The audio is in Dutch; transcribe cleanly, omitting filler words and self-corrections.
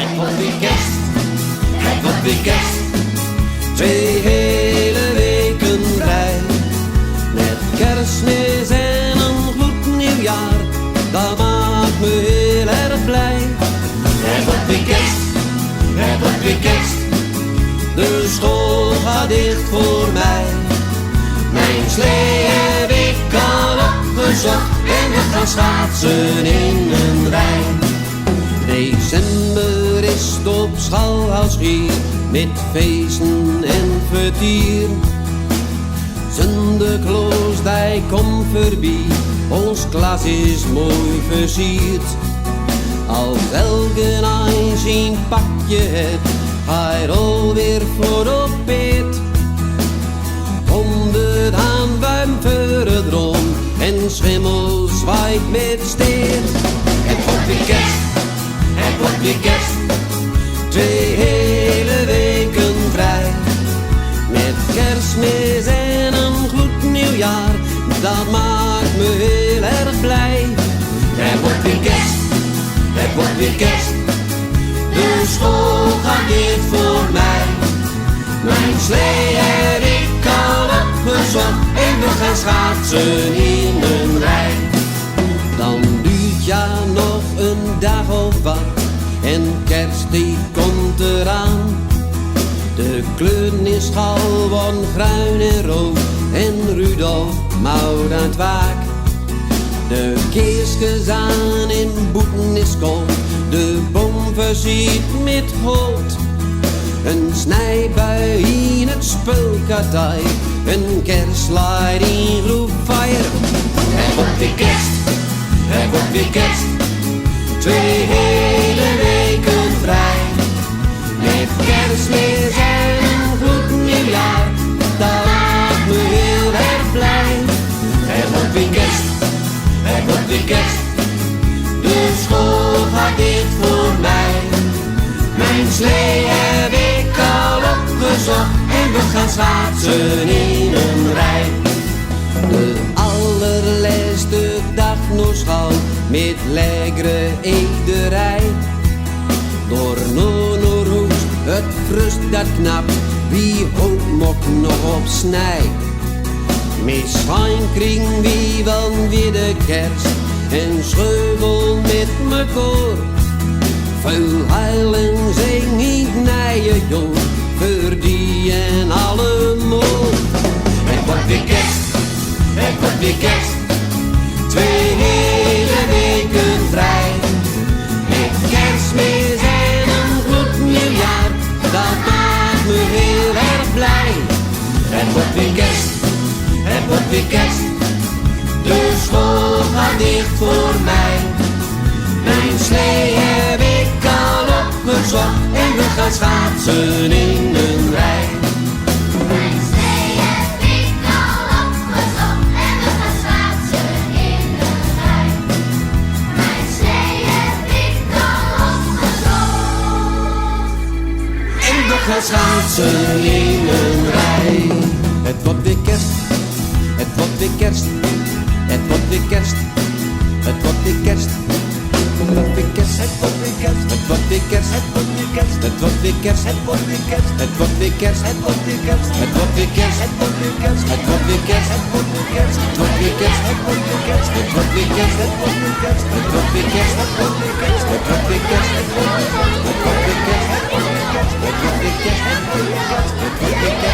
Het wordt weer kerst, het wordt weer kerst. 2 hele weken vrij. Met Kerstmis en een gloednieuw jaar, dat maakt me heel erg blij. Het wordt weer kerst, het wordt weer kerst. De school gaat dicht voor mij. Mijn slee heb ik al opgezocht en we gaan schaatsen in een rij. December is op Schalhuis hier, met feesten en vertier. Sinterklaas die komt voorbij, ons klas is mooi versierd. Als elke een zijn pakje heeft, hij alweer voor op bed. 100 handbuim voor het rond en schimmel zwaait met steert. Het wordt weer kerst, het wordt weer kerst. 2 hele weken vrij. Met Kerstmis en een gloednieuw jaar, dat maakt me heel erg blij. Het wordt weer kerst, het wordt weer kerst. De school gaat dicht voor mij. Mijn slee heb ik al opgezocht en we gaan schaatsen in een rij. Dan duurt ja nog een dag of wat en kerst die komt eraan. De kleuren is gewoon groen en rood en Rudolf mouwt aan het waak. De keersjes aan en boeten is koud, de boom versiert met hout. Een snijbui in het speelkartij, een kerstlied in groep fire. Het wordt weer kerst, het wordt weer kerst. 2 hele weken vrij. Met Kerstmis en een gloednieuw jaar, dat maakt me heel erg blij. Het wordt weer kerst, het wordt weer kerst. De school gaat dicht voor mij. Mijn slee heb ik al opgezocht en we gaan schaatsen in een rij. De allerlaatste dag nog school met lekkere ederij. Door Nonorhoes, het frust dat knapt, wie hoopt mok nog op snij. Met schijn kring wie wel weer de kerst en scheuvel met me koor. Veel heil en zing ik naar je jong, voor die en allemaal. Het wordt weer kerst, het wordt weer kerst. 2 hele weken vrij. Met Kerstmis en een gloednieuw jaar, dat maakt me heel erg blij. Het wordt weer kerst, het wordt weer kerst. De school gaat dicht voor mij. Mijn slee heb ik al opgezocht en we gaan schaatsen in een rij. Mijn slee heb ik al opgezocht en we gaan schaatsen in een rij. Mijn slee heb ik al opgezocht En we gaan schaatsen in een rij. Het wordt weer kerst, het wordt weer kerst. Het wordt weer kerst, het wordt weer kerst. Het wordt weer kerst, het wordt weer kerst. Het wordt weer kerst, het wordt weer kerst. Het wordt weer kerst, het wordt weer kerst. Het wordt weer kerst, het wordt weer kerst. Het wordt weer kerst, het wordt weer kerst. Het wordt weer kerst, het wordt weer kerst. Het wordt weer kerst, het wordt weer kerst. Het wordt weer kerst, het wordt weer kerst. Het wordt weer kerst, het wordt weer kerst. Het wordt weer kerst, het wordt weer kerst. Het wordt weer kerst, het wordt weer kerst. Het wordt weer kerst, het wordt weer kerst. Het wordt weer kerst.